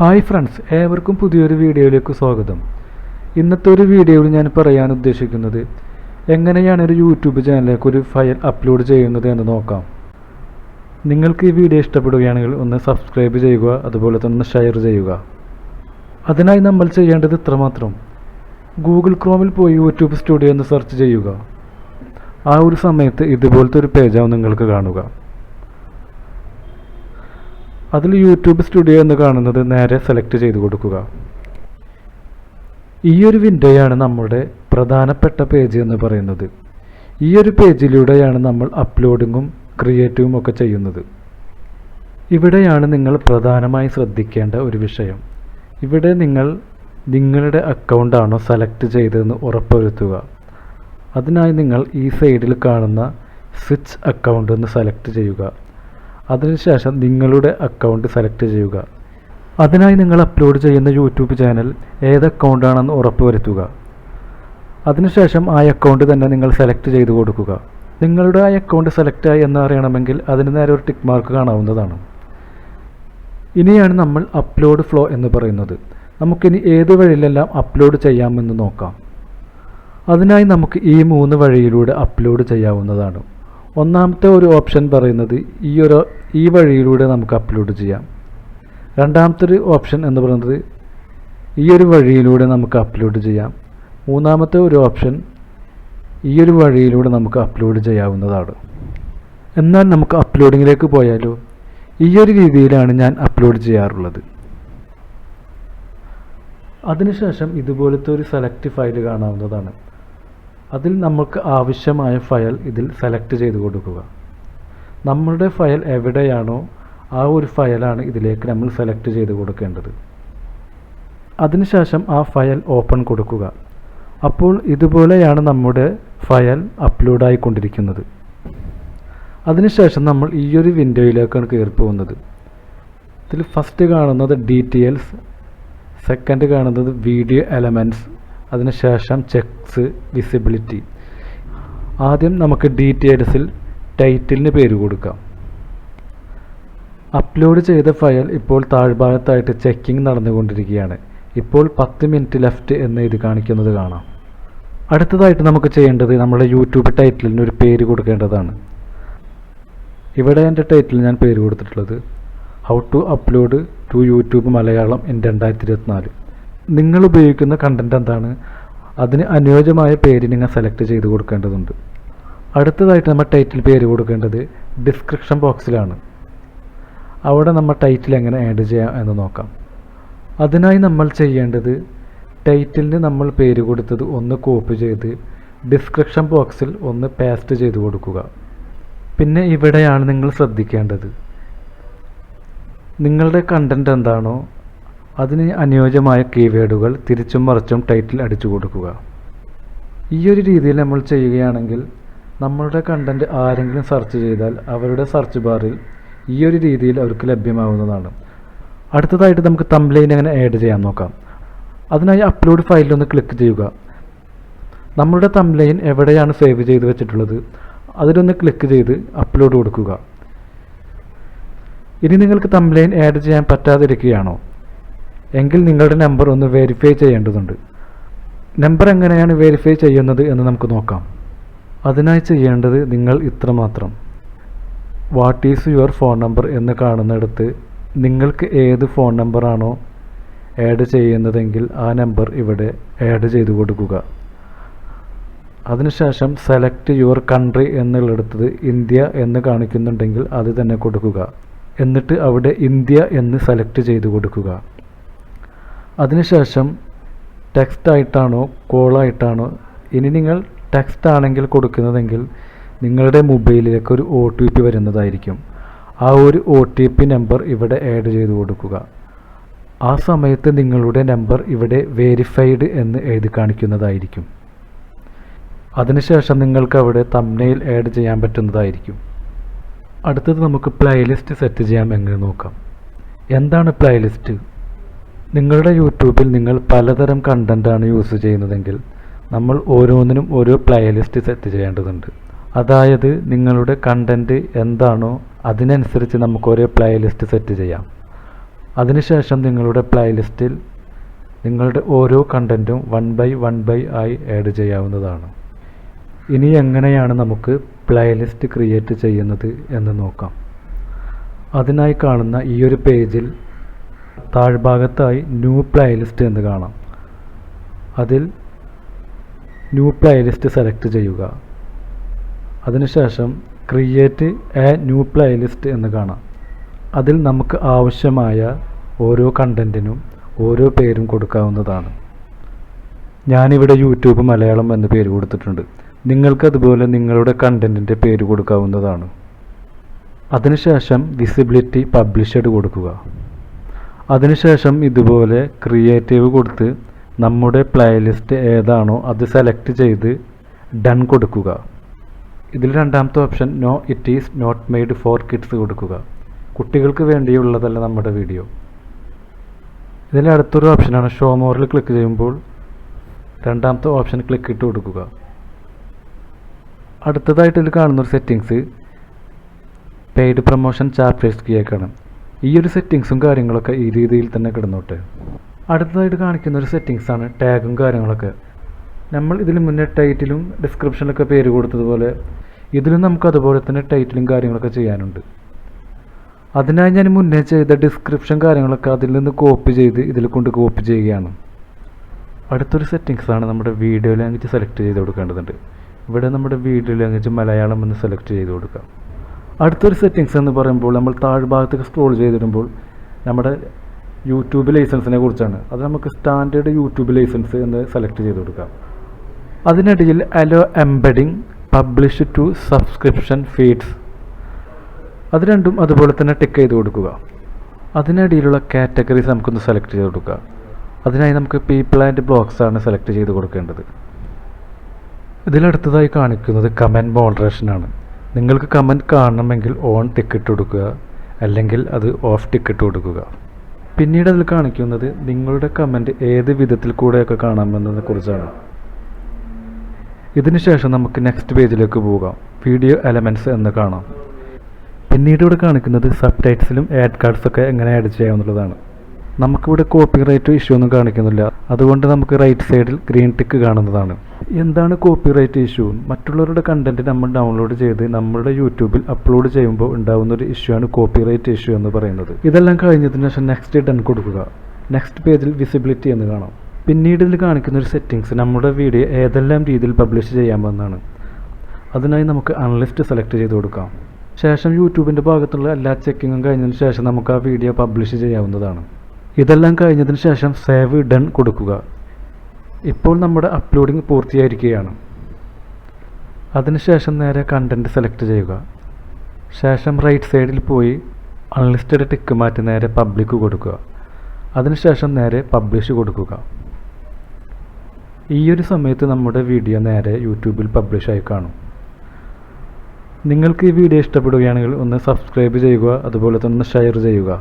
Hi friends, ഏവർക്കും പുതിയൊരു വീഡിയോയിലേക്ക് സ്വാഗതം. ഇന്നത്തെ ഒരു വീഡിയോയിൽ ഞാൻ പറയാൻ ഉദ്ദേശിക്കുന്നത് എങ്ങനെയാണ് ഒരു യൂട്യൂബ് ചാനലിലേക്ക് ഒരു ഫയൽ അപ്ലോഡ് ചെയ്യുന്നത് എന്ന് നോക്കാം. നിങ്ങൾക്ക് ഈ വീഡിയോ ഇഷ്ടപ്പെടുകയാണെങ്കിൽ ഒന്ന് സബ്സ്ക്രൈബ് ചെയ്യുക, അതുപോലെ തന്നെ ഒന്ന് ഷെയർ ചെയ്യുക. അതിനായി നമ്മൾ ചെയ്യേണ്ടത് ഇത്രമാത്രം: ഗൂഗിൾ ക്രോമിൽ പോയി യൂട്യൂബ് സ്റ്റുഡിയോ എന്ന് സെർച്ച് ചെയ്യുക. ആ ഒരു സമയത്ത് ഇതുപോലത്തെ ഒരു പേജാവും നിങ്ങൾക്ക് കാണുക. അതിൽ യൂട്യൂബ് സ്റ്റുഡിയോ എന്ന് കാണുന്നത് നേരെ സെലക്ട് ചെയ്ത് കൊടുക്കുക. ഈ ഒരു വിൻഡോയാണ് നമ്മുടെ പ്രധാനപ്പെട്ട പേജ് എന്ന് പറയുന്നത്. ഈ ഒരു പേജിലൂടെയാണ് നമ്മൾ അപ്ലോഡിങ്ങും ക്രിയേറ്റീവും ഒക്കെ ചെയ്യുന്നത്. ഇവിടെയാണ് നിങ്ങൾ പ്രധാനമായി ശ്രദ്ധിക്കേണ്ട ഒരു വിഷയം. ഇവിടെ നിങ്ങൾ നിങ്ങളുടെ അക്കൗണ്ടാണോ സെലക്ട് ചെയ്തതെന്ന് ഉറപ്പുവരുത്തുക. അതിനായി നിങ്ങൾ ഈ സൈഡിൽ കാണുന്ന സ്വിച്ച് അക്കൗണ്ട് എന്ന് സെലക്ട് ചെയ്യുക. അതിനുശേഷം നിങ്ങളുടെ അക്കൗണ്ട് സെലക്ട് ചെയ്യുക. അതിനായി നിങ്ങൾ അപ്ലോഡ് ചെയ്യുന്ന യൂട്യൂബ് ചാനൽ ഏത് അക്കൗണ്ടാണെന്ന് ഉറപ്പുവരുത്തുക. അതിനുശേഷം ആ അക്കൗണ്ട് തന്നെ നിങ്ങൾ സെലക്ട് ചെയ്ത് കൊടുക്കുക. നിങ്ങളുടെ ആ അക്കൗണ്ട് സെലക്ട് ആയി എന്ന് അറിയണമെങ്കിൽ അതിന് നേരെ ഒരു ടിക്ക് മാർക്ക് കാണാവുന്നതാണ്. ഇനിയാണ് നമ്മൾ അപ്ലോഡ് ഫ്ലോ എന്ന് പറയുന്നത്. നമുക്കിനി ഏത് വഴിയിലെല്ലാം അപ്ലോഡ് ചെയ്യാമെന്ന് നോക്കാം. അതിനായി നമുക്ക് ഈ 3 വഴിയിലൂടെ അപ്ലോഡ് ചെയ്യാവുന്നതാണ്. ഒന്നാമത്തെ ഒരു ഓപ്ഷൻ പറയുന്നത് ഈ വഴിയിലൂടെ നമുക്ക് അപ്ലോഡ് ചെയ്യാം. രണ്ടാമത്തെ ഒരു ഓപ്ഷൻ എന്ന് പറയുന്നത് ഈ ഒരു വഴിയിലൂടെ നമുക്ക് അപ്ലോഡ് ചെയ്യാം. മൂന്നാമത്തെ ഒരു ഓപ്ഷൻ ഈ ഒരു വഴിയിലൂടെ നമുക്ക് അപ്ലോഡ് ചെയ്യാവുന്നതാണ്. എന്നാൽ നമുക്ക് അപ്ലോഡിങ്ങിലേക്ക് പോയാലോ? ഈ ഒരു രീതിയിലാണ് ഞാൻ അപ്ലോഡ് ചെയ്യാറുള്ളത്. അതിനുശേഷം ഇതുപോലത്തെ ഒരു സെലക്ട് ഫയൽ കാണാവുന്നതാണ്. അതിൽ നമുക്ക് ആവശ്യമായ ഫയൽ ഇതിൽ സെലക്ട് ചെയ്ത് കൊടുക്കുക. നമ്മളുടെ ഫയൽ എവിടെയാണോ ആ ഒരു ഫയലാണ് ഇതിലേക്ക് നമ്മൾ സെലക്ട് ചെയ്ത് കൊടുക്കേണ്ടത്. അതിനുശേഷം ആ ഫയൽ ഓപ്പൺ കൊടുക്കുക. അപ്പോൾ ഇതുപോലെയാണ് നമ്മുടെ ഫയൽ അപ്ലോഡ് ആയിക്കൊണ്ടിരിക്കുന്നത്. അതിനുശേഷം നമ്മൾ ഈ ഒരു വിൻഡോയിലേക്കാണ് കയറി പോകുന്നത്. ഇതിൽ ഫസ്റ്റ് കാണുന്നത് ഡീറ്റെയിൽസ്, സെക്കൻഡ് കാണുന്നത് വീഡിയോ എലമെൻറ്റ്സ്, അതിനുശേഷം ചെക്സ്, വിസിബിലിറ്റി. ആദ്യം നമുക്ക് ഡീറ്റെയിൽസിൽ ടൈറ്റിലിന് പേര് കൊടുക്കാം. അപ്ലോഡ് ചെയ്ത ഫയൽ ഇപ്പോൾ താഴ്ഭാഗത്തായിട്ട് ചെക്കിംഗ് നടന്നുകൊണ്ടിരിക്കുകയാണ്. ഇപ്പോൾ 10 മിനിറ്റ് ലെഫ്റ്റ് എന്ന് ഇത് കാണിക്കുന്നത് കാണാം. അടുത്തതായിട്ട് നമുക്ക് ചെയ്യേണ്ടത് നമ്മുടെ യൂട്യൂബ് ടൈറ്റിലിന് ഒരു പേര് കൊടുക്കേണ്ടതാണ്. ഇവിടെ എൻ്റെ ടൈറ്റിൽ ഞാൻ പേര് കൊടുത്തിട്ടുള്ളത് how to upload to YouTube Malayalam in 2024. നിങ്ങൾ ഉപയോഗിക്കുന്ന കണ്ടൻറ് എന്താണ്, അതിന് അനുയോജ്യമായ പേര് നിങ്ങൾ സെലക്ട് ചെയ്ത് കൊടുക്കേണ്ടതുണ്ട്. അടുത്തതായിട്ട് നമ്മൾ ടൈറ്റിൽ പേര് കൊടുക്കേണ്ടത് ഡിസ്ക്രിപ്ഷൻ ബോക്സിലാണ്. അവിടെ നമ്മൾ ടൈറ്റിൽ എങ്ങനെ ആഡ് ചെയ്യാം എന്ന് നോക്കാം. അതിനായി നമ്മൾ ചെയ്യേണ്ടത് ടൈറ്റിലിന് നമ്മൾ പേര് കൊടുത്തത് ഒന്ന് കോപ്പി ചെയ്ത് ഡിസ്ക്രിപ്ഷൻ ബോക്സിൽ ഒന്ന് പേസ്റ്റ് ചെയ്ത് കൊടുക്കുക. പിന്നെ ഇവിടെയാണ് നിങ്ങൾ ശ്രദ്ധിക്കേണ്ടത്. നിങ്ങളുടെ കണ്ടൻറ് എന്താണോ അതിന് അനുയോജ്യമായ കീവേഡുകൾ തിരിച്ചും മറിച്ചും ടൈറ്റിൽ അടിച്ചു കൊടുക്കുക. ഈ ഒരു രീതിയിൽ നമ്മൾ ചെയ്യുകയാണെങ്കിൽ നമ്മളുടെ കണ്ടൻറ് ആരെങ്കിലും സെർച്ച് ചെയ്താൽ അവരുടെ സെർച്ച് ബാറിൽ ഈ ഒരു രീതിയിൽ അവർക്ക് ലഭ്യമാവുന്നതാണ്. അടുത്തതായിട്ട് നമുക്ക് തംബ്നെയിൽ എങ്ങനെ ആഡ് ചെയ്യാൻ നോക്കാം. അതിനായി അപ്ലോഡ് ഫയലിലൊന്ന് ക്ലിക്ക് ചെയ്യുക. നമ്മളുടെ തംബ്നെയിൽ എവിടെയാണ് സേവ് ചെയ്ത് വെച്ചിട്ടുള്ളത് അതിലൊന്ന് ക്ലിക്ക് ചെയ്ത് അപ്ലോഡ് കൊടുക്കുക. ഇനി നിങ്ങൾക്ക് തംബ്നെയിൽ ആഡ് ചെയ്യാൻ പറ്റാതിരിക്കുകയാണോ എങ്കിൽ നിങ്ങളുടെ നമ്പർ ഒന്ന് വെരിഫൈ ചെയ്യേണ്ടതുണ്ട്. നമ്പർ എങ്ങനെയാണ് വെരിഫൈ ചെയ്യുന്നത് എന്ന് നമുക്ക് നോക്കാം. അതിനായി ചെയ്യേണ്ടത് നിങ്ങൾ ഇത്രമാത്രം: what is your phone number എന്ന് കാണുന്നിടത്ത് നിങ്ങൾക്ക് ഏത് ഫോൺ നമ്പറാണോ ആഡ് ചെയ്യുന്നതെങ്കിൽ ആ നമ്പർ ഇവിടെ ആഡ് ചെയ്ത് കൊടുക്കുക. അതിനുശേഷം സെലക്ട് യുവർ കൺട്രി എന്നുള്ളിടത്ത് ഇന്ത്യ എന്ന് കാണിക്കുന്നുണ്ടെങ്കിൽ അത് തന്നെ കൊടുക്കുക. എന്നിട്ട് അവിടെ ഇന്ത്യ എന്ന് സെലക്ട് ചെയ്ത് കൊടുക്കുക. അതിനുശേഷം ടെക്സ്റ്റ് ആയിട്ടാണോ കോളായിട്ടാണോ, ഇനി നിങ്ങൾ ടെക്സ്റ്റ് ആണെങ്കിൽ കൊടുക്കുന്നതെങ്കിൽ നിങ്ങളുടെ മൊബൈലിലേക്ക് ഒരു OTP വരുന്നതായിരിക്കും. ആ ഒരു OTP നമ്പർ ഇവിടെ ആഡ് ചെയ്ത് കൊടുക്കുക. ആ സമയത്ത് നിങ്ങളുടെ നമ്പർ ഇവിടെ വെരിഫൈഡ് എന്ന് എഴുതി കാണിക്കുന്നതായിരിക്കും. അതിനുശേഷം നിങ്ങൾക്ക് അവിടെ തംബ്നെയിൽ ആഡ് ചെയ്യാൻ പറ്റുന്നതായിരിക്കും. അടുത്തത് നമുക്ക് പ്ലേലിസ്റ്റ് സെറ്റ് ചെയ്യാം എങ്ങനെ നോക്കാം. എന്താണ് പ്ലേലിസ്റ്റ്? നിങ്ങളുടെ യൂട്യൂബിൽ നിങ്ങൾ പലതരം കണ്ടൻറ്റാണ് യൂസ് ചെയ്യുന്നതെങ്കിൽ നമ്മൾ ഓരോന്നിനും ഓരോ പ്ലേലിസ്റ്റ് സെറ്റ് ചെയ്യേണ്ടതുണ്ട്. അതായത് നിങ്ങളുടെ കണ്ടൻറ്റ് എന്താണോ അതിനനുസരിച്ച് നമുക്ക് ഓരോ പ്ലേലിസ്റ്റ് സെറ്റ് ചെയ്യാം. അതിനുശേഷം നിങ്ങളുടെ പ്ലേലിസ്റ്റിൽ നിങ്ങളുടെ ഓരോ കണ്ടൻറ്റും 1 by 1 ആയി ആഡ് ചെയ്യാവുന്നതാണ്. ഇനി എങ്ങനെയാണ് നമുക്ക് പ്ലേലിസ്റ്റ് ക്രിയേറ്റ് ചെയ്യുന്നത് എന്ന് നോക്കാം. അതിനായി കാണുന്ന ഈ ഒരു പേജിൽ താഴ്ഭാഗത്തായി ന്യൂ പ്ലേലിസ്റ്റ് എന്ന് കാണാം. അതിൽ ന്യൂ പ്ലേലിസ്റ്റ് സെലക്ട് ചെയ്യുക. അതിനുശേഷം ക്രിയേറ്റ് എ ന്യൂ പ്ലേലിസ്റ്റ് എന്ന് കാണാം. അതിൽ നമുക്ക് ആവശ്യമായ ഓരോ കണ്ടൻറ്റിനും ഓരോ പേരും കൊടുക്കാവുന്നതാണ്. ഞാനിവിടെ യൂട്യൂബ് മലയാളം എന്ന് പേര് കൊടുത്തിട്ടുണ്ട്. നിങ്ങൾക്കതുപോലെ നിങ്ങളുടെ കണ്ടൻറ്റിൻ്റെ പേര് കൊടുക്കാവുന്നതാണ്. അതിനുശേഷം വിസിബിലിറ്റി പബ്ലിഷ്ഡ് കൊടുക്കുക. അതിനുശേഷം ഇതുപോലെ ക്രിയേറ്റീവ് കൊടുത്ത് നമ്മുടെ പ്ലേലിസ്റ്റ് ഏതാണോ അത് സെലക്ട് ചെയ്ത് ഡൺ കൊടുക്കുക. ഇതിൽ രണ്ടാമത്തെ option no it is not made for kids കൊടുക്കുക. കുട്ടികൾക്ക് വേണ്ടിയുള്ളതല്ല നമ്മുടെ വീഡിയോ. ഇതിൽ അടുത്തൊരു ഓപ്ഷനാണ് ഷോ മോറിൽ ക്ലിക്ക് ചെയ്യുമ്പോൾ രണ്ടാമത്തെ ഓപ്ഷൻ ക്ലിക്ക് ഇട്ട് കൊടുക്കുക. അടുത്തതായിട്ട് ഇതിൽ കാണുന്നൊരു സെറ്റിങ്സ് പെയ്ഡ് പ്രൊമോഷൻ ചാപ്റ്റേഴ്സ് കീയൊക്കെയാണ്. ഈ ഒരു സെറ്റിങ്സും കാര്യങ്ങളൊക്കെ ഈ രീതിയിൽ തന്നെ കിടന്നോട്ടെ. അടുത്തതായിട്ട് കാണിക്കുന്ന ഒരു സെറ്റിങ്സാണ് ടാഗും കാര്യങ്ങളൊക്കെ. നമ്മൾ ഇതിന് മുന്നേ ടൈറ്റിലും ഡിസ്ക്രിപ്ഷനിലൊക്കെ പേര് കൊടുത്തതുപോലെ ഇതിലും നമുക്ക് അതുപോലെ തന്നെ ടൈറ്റിലും കാര്യങ്ങളൊക്കെ ചെയ്യാനുണ്ട്. അതിനായി ഞാൻ മുന്നേ ചെയ്ത ഡിസ്ക്രിപ്ഷൻ കാര്യങ്ങളൊക്കെ അതിൽ നിന്ന് കോപ്പി ചെയ്ത് ഇതിൽ കൊണ്ട് കോപ്പി ചെയ്യുകയാണ്. അടുത്തൊരു സെറ്റിങ്സാണ് നമ്മുടെ വീഡിയോ ലാംഗ്വേജ് സെലക്ട് ചെയ്ത് കൊടുക്കേണ്ടതുണ്ട്. ഇവിടെ നമ്മുടെ വീഡിയോ ലാംഗ്വേജ് മലയാളം എന്ന് സെലക്ട് ചെയ്ത് കൊടുക്കാം. അടുത്തൊരു സെറ്റിങ്സ് എന്ന് പറയുമ്പോൾ നമ്മൾ താഴ്ഭാഗത്തേക്ക് സ്ക്രോൾ ചെയ്തിടുമ്പോൾ നമ്മുടെ യൂട്യൂബ് ലൈസൻസിനെ കുറിച്ചാണ്. അത് നമുക്ക് സ്റ്റാൻഡേർഡ് യൂട്യൂബ് ലൈസൻസ് എന്ന് സെലക്ട് ചെയ്ത് കൊടുക്കാം. അതിനിടയിൽ allow embedding publish to subscription feeds അത് രണ്ടും അതുപോലെ തന്നെ ടിക്ക് ചെയ്ത് കൊടുക്കുക. അതിനിടയിലുള്ള കാറ്റഗറീസ് നമുക്കൊന്ന് സെലക്ട് ചെയ്ത് കൊടുക്കുക. അതിനായി നമുക്ക് പീപ്പിൾ ആൻഡ് ബ്ലോഗ്സ് ആണ് സെലക്ട് ചെയ്ത് കൊടുക്കേണ്ടത്. ഇതിലടുത്തതായി കാണിക്കുന്നത് കമൻറ്റ് മോഡറേഷനാണ്. നിങ്ങൾക്ക് കമൻറ്റ് കാണണമെങ്കിൽ ഓൺ ടിക്കറ്റ് കൊടുക്കുക, അല്ലെങ്കിൽ അത് ഓഫ് ടിക്കറ്റ് കൊടുക്കുക. പിന്നീട് അതിൽ കാണിക്കുന്നത് നിങ്ങളുടെ കമൻറ്റ് ഏത് വിധത്തിൽ കൂടെയൊക്കെ കാണാമെന്നതിനെ കുറിച്ചാണ്. ഇതിനുശേഷം നമുക്ക് നെക്സ്റ്റ് പേജിലേക്ക് പോകാം. വീഡിയോ എലമെൻറ്റ്സ് എന്ന് കാണാം. പിന്നീട് ഇവിടെ കാണിക്കുന്നത് സബ് ടൈറ്റിൽസും ആഡ് കാർഡ്സൊക്കെ എങ്ങനെ ആഡ് ചെയ്യാമെന്നുള്ളതാണ്. നമുക്കിവിടെ കോപ്പിറൈറ്റ് ഇഷ്യൂ ഒന്നും കാണിക്കുന്നില്ല. അതുകൊണ്ട് നമുക്ക് റൈറ്റ് സൈഡിൽ ഗ്രീൻ ടിക്ക് കാണുന്നതാണ്. എന്താണ് കോപ്പിറൈറ്റ് ഇഷ്യൂ? മറ്റുള്ളവരുടെ കണ്ടൻറ്റ് നമ്മൾ ഡൗൺലോഡ് ചെയ്ത് നമ്മുടെ യൂട്യൂബിൽ അപ്ലോഡ് ചെയ്യുമ്പോൾ ഉണ്ടാകുന്ന ഒരു ഇഷ്യൂ ആണ് കോപ്പിറൈറ്റ് ഇഷ്യൂ എന്ന് പറയുന്നത്. ഇതെല്ലാം കഴിഞ്ഞതിന് ശേഷം നെക്സ്റ്റ് ഡൺ കൊടുക്കുക. നെക്സ്റ്റ് പേജിൽ വിസിബിലിറ്റി എന്ന് കാണാം. പിന്നീട് ഇതിൽ കാണിക്കുന്ന ഒരു സെറ്റിങ്സ് നമ്മുടെ വീഡിയോ ഏതെല്ലാം രീതിയിൽ പബ്ലിഷ് ചെയ്യാമെന്നാണ്. അതിനായി നമുക്ക് അൺലിസ്റ്റ് സെലക്ട് ചെയ്ത് കൊടുക്കാം. ശേഷം യൂട്യൂബിൻ്റെ ഭാഗത്തുള്ള എല്ലാ ചെക്കിങ്ങും കഴിഞ്ഞതിന് ശേഷം നമുക്ക് ആ വീഡിയോ പബ്ലിഷ് ചെയ്യാവുന്നതാണ്. ഇതെല്ലാം കഴിഞ്ഞതിന് ശേഷം സേവ് ഡൺ കൊടുക്കുക. ഇപ്പോൾ നമ്മുടെ അപ്ലോഡിംഗ് പൂർത്തിയായിരിക്കുകയാണ്. അതിനുശേഷം നേരെ കണ്ടൻറ്റ് സെലക്ട് ചെയ്യുക. ശേഷം റൈറ്റ് സൈഡിൽ പോയി അൺലിസ്റ്റഡ് ടിക്ക് മാറ്റി നേരെ പബ്ലിക് കൊടുക്കുക. അതിനുശേഷം നേരെ പബ്ലിഷ് കൊടുക്കുക. ഈ ഒരു സമയത്ത് നമ്മുടെ വീഡിയോ നേരെ യൂട്യൂബിൽ പബ്ലിഷായി കാണും. നിങ്ങൾക്ക് ഈ വീഡിയോ ഇഷ്ടപ്പെടുകയാണെങ്കിൽ ഒന്ന് സബ്സ്ക്രൈബ് ചെയ്യുക, അതുപോലെ തന്നെ ഷെയർ ചെയ്യുക.